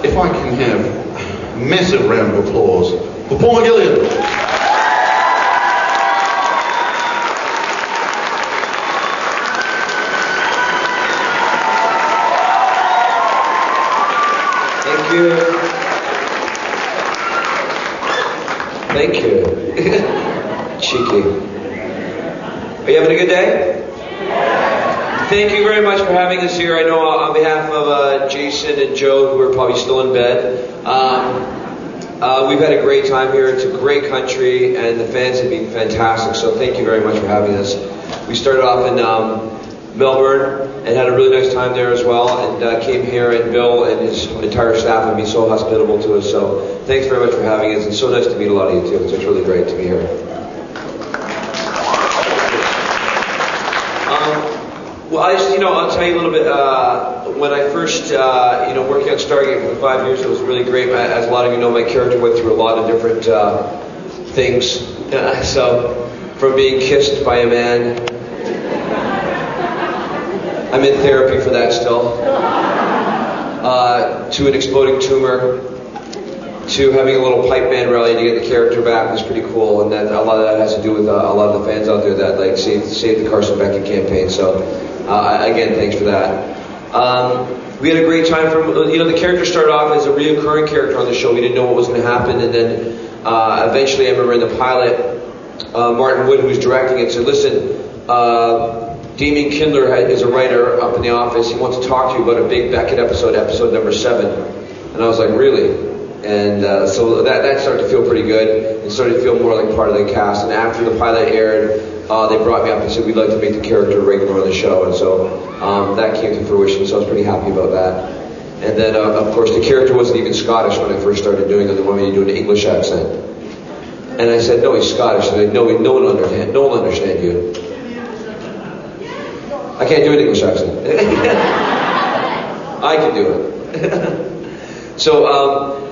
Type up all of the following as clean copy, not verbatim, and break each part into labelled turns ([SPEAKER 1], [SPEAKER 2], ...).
[SPEAKER 1] if I can have a massive round of applause for Paul McGillion.
[SPEAKER 2] Thank you. Thank you. Cheeky. Are you having a good day? Thank you very much for having us here. I know on behalf of Jason and Joe, who are probably still in bed, we've had a great time here. It's a great country, and the fans have been fantastic, so thank you very much for having us. We started off in Melbourne and had a really nice time there as well, and came here, and Bill and his entire staff have been so hospitable to us, so thanks very much for having us. It's so nice to meet a lot of you too, so it's really great to be here. Well, I'll tell you a little bit, when I first, working on Stargate for 5 years, it was really great. As a lot of you know, my character went through a lot of different things. So, from being kissed by a man, I'm in therapy for that still, to an exploding tumor, to having a little pipe band rally to get the character back was pretty cool, and a lot of that has to do with a lot of the fans out there that like saved the Carson Beckett campaign. So again, thanks for that. We had a great time. The character started off as a reoccurring character on the show. We didn't know what was going to happen, and then eventually, I remember in the pilot, Martin Wood, who was directing it, said, "Listen, Damien Kindler is a writer up in the office. He wants to talk to you about a big Beckett episode number 7." And I was like, "Really?" And so that started to feel pretty good, and started to feel more like part of the cast. And after the pilot aired, they brought me up and said, "We'd like to make the character regular on the show." And so that came to fruition, so I was pretty happy about that. And then, of course, the character wasn't even Scottish when I first started doing it. They wanted me to do an English accent. And I said, "No, he's Scottish." And they said, "No one will understand you." I can't do an English accent. I can do it. So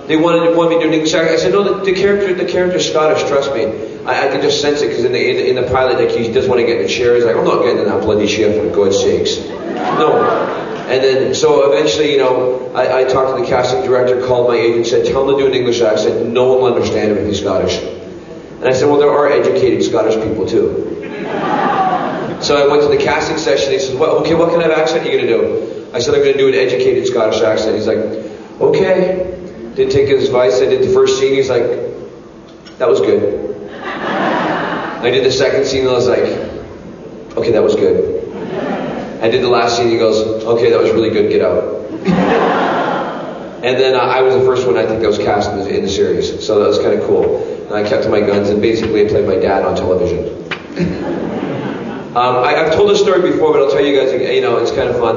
[SPEAKER 2] they wanted me to do an English accent. I said, "No, the character's Scottish. Trust me." I could just sense it because in the pilot, like, he does want to get in the chair. He's like, "I'm not getting in that bloody chair for God's sakes." No. And then so eventually, I talked to the casting director, called my agent, said, "Tell him to do an English accent. No one will understand him if he's Scottish." And I said, "Well, there are educated Scottish people too." So I went to the casting session. He said, "Well, okay, what kind of accent are you going to do?" I said, "I'm going to do an educated Scottish accent." He's like, "Okay." Didn't take his advice. I did the first scene. He's like, "That was good." I did the second scene, and I was like, "Okay, that was good." I did the last scene. He goes, "Okay, that was really good. Get out." And then I was the first one I think that was cast in the series, so that was kind of cool. And I kept to my guns, and basically I played my dad on television. I've told this story before, but I'll tell you guys, it's kind of fun.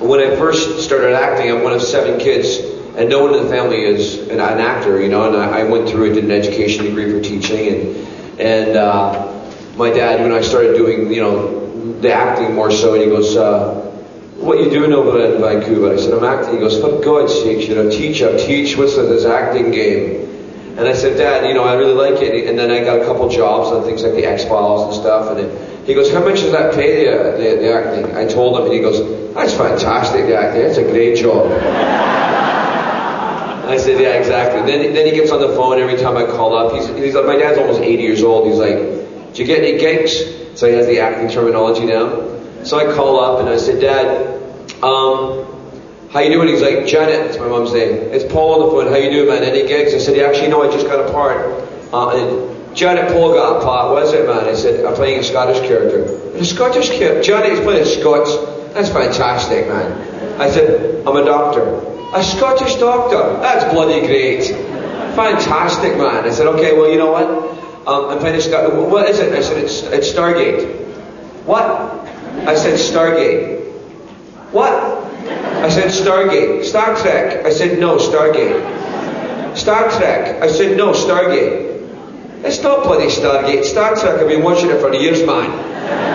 [SPEAKER 2] When I first started acting, I'm one of 7 kids, and no one in the family is an actor, and I went through and did an education degree for teaching, and my dad, when I started doing, the acting more so, and he goes, "What are you doing over in Vancouver?" I said, "I'm acting." He goes, "For God's sake, teach, what's this acting game?" And I said, "Dad, I really like it." And then I got a couple jobs on things like the X-Files and stuff, and then he goes, "How much does that pay the acting?" I told him, and he goes, "That's fantastic, the acting. That's a great job." I said, "Yeah, exactly." Then he gets on the phone every time I call up. He's like, my dad's almost 80 years old. He's like, "Did you get any gigs?" So he has the acting terminology now. So I call up and I said, "Dad, how you doing?" He's like, "Janet," that's my mom's name. "It's Paul on the phone. How you doing, man? Any gigs?" I said, "Yeah, actually, no, I just got a part." And Janet, Paul got a part. "What is it, man?" I said, "I'm playing a Scottish character." "A Scottish character?" "Janet is playing Scots." "That's fantastic, man." I said, "I'm a doctor." "A Scottish doctor? That's bloody great. Fantastic, man." I said, "Okay, well, you know what? I'm playing a Scottish. What is it?" I said, it's Stargate." "What?" I said, "Stargate." "What?" I said, "Stargate." "Star Trek." I said, "No, Stargate." "Star Trek." I said, "No, Stargate." "It's not bloody Stargate. Star Trek, I've been watching it for years, man."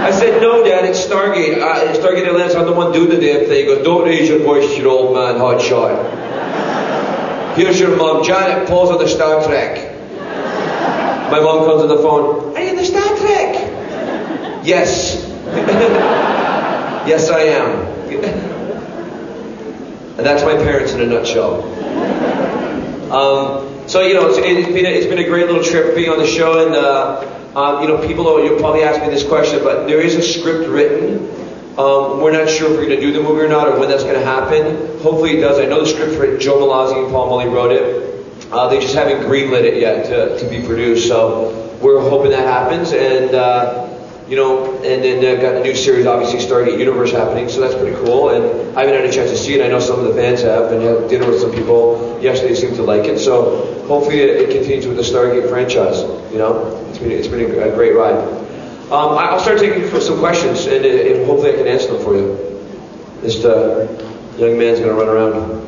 [SPEAKER 2] I said, "No, Dad, it's Stargate. Stargate Atlantis, I'm the one doing the damn thing." He goes, "Don't raise your voice, you old man, hot shot. Here's your mum, Janet, Paul's on the Star Trek." My mum comes on the phone, "Are you in the Star Trek?" "Yes." "Yes, I am." And that's my parents in a nutshell. So, you know, it's been a great little trip being on the show, and, you know, you'll probably ask me this question, but there is a script written. We're not sure if we're going to do the movie or not, or when that's going to happen. Hopefully it does. I know the script's written. Joe Malazzi and Paul Mully wrote it. They just haven't greenlit it yet to be produced, so we're hoping that happens. And, you know, and then got a new series obviously starting at Universe happening, so that's pretty cool. And I haven't had a chance to see it. I know some of the fans have, and had dinner with some people yesterday. Seem to like it, so hopefully it continues with the Stargate franchise. You know, it's been a great ride. I'll start taking some questions, and hopefully I can answer them for you. This young man's going to run around.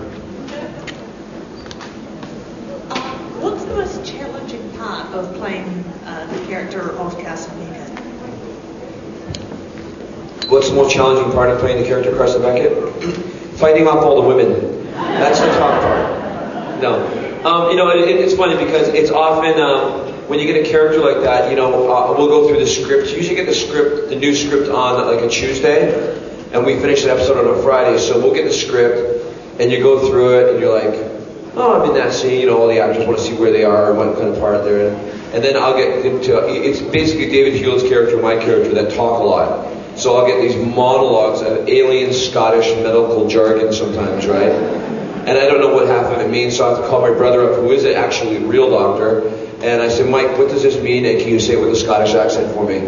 [SPEAKER 3] What's the most challenging part of playing the character of Carson Beckett?
[SPEAKER 2] What's the most challenging part of playing the character Carson Beckett? Fighting off all the women. That's the tough part. No. You know, it's funny because it's often, when you get a character like that, you know, we'll go through the script. You usually get the new script on like a Tuesday, and we finish the episode on a Friday. So we'll get the script, and you go through it, and you're like, oh, I'm in that scene, you know, all the actors want to see where they are, what kind of part they're in. And then I'll get into, it's basically David Hewlett's character and my character that talk a lot. So I'll get these monologues of alien Scottish medical jargon sometimes, right? And I don't know what half of it means, so I have to call my brother up, who is actually a real doctor, and I said, Mike, what does this mean? And can you say it with a Scottish accent for me?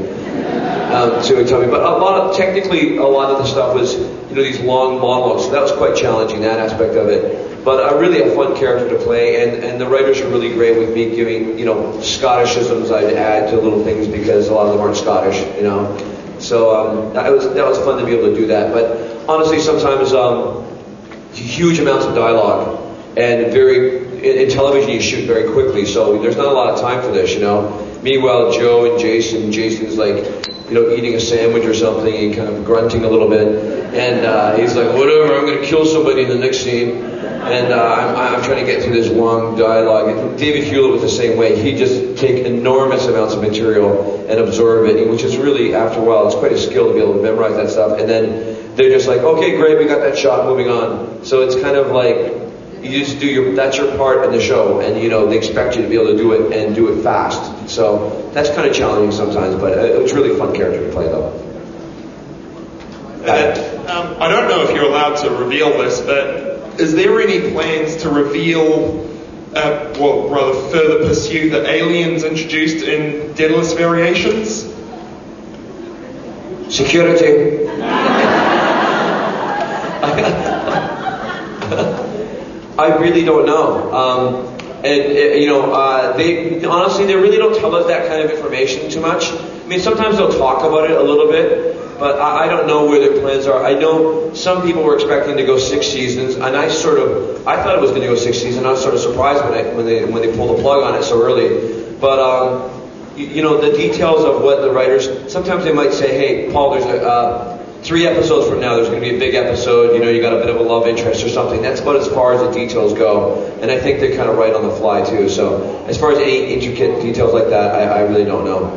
[SPEAKER 2] So he told me. But technically, a lot of the stuff was, you know, these long monologues. So that was quite challenging, that aspect of it. But really a fun character to play, and the writers are really great with me giving, you know, Scotticisms I'd add to little things because a lot of them aren't Scottish, you know. So that was fun to be able to do that. But honestly, sometimes huge amounts of dialogue, and in television you shoot very quickly, so there's not a lot of time for this, you know. Meanwhile, Joe and Jason's like, you know, eating a sandwich or something and kind of grunting a little bit, and he's like, whatever, I'm going to kill somebody in the next scene. And I'm trying to get through this long dialogue. And David Hewlett was the same way. He'd just take enormous amounts of material and absorb it, which is really, after a while, it's quite a skill to be able to memorize that stuff. And then they're just like, okay, great, we got that shot, moving on. So it's kind of like, you just that's your part in the show, and you know, they expect you to be able to do it and do it fast. So that's kind of challenging sometimes, but it was really a fun character to play though.
[SPEAKER 4] I don't know if you're allowed to reveal this, but is there any plans to reveal, further pursue the aliens introduced in Daedalus Variations?
[SPEAKER 2] Security. I really don't know. You know, they honestly, they really don't tell us that kind of information too much. I mean, sometimes they'll talk about it a little bit, but I don't know where their plans are. I know some people were expecting to go 6 seasons, and I thought it was going to go 6 seasons. I was sort of surprised when they pulled the plug on it so early. But you know, the details of what the writers, sometimes they might say, hey, Paul, there's 3 episodes from now, there's going to be a big episode, you know, you got a bit of a love interest or something. That's about as far as the details go. And I think they're kind of right on the fly too. So as far as any intricate details like that, I really don't know.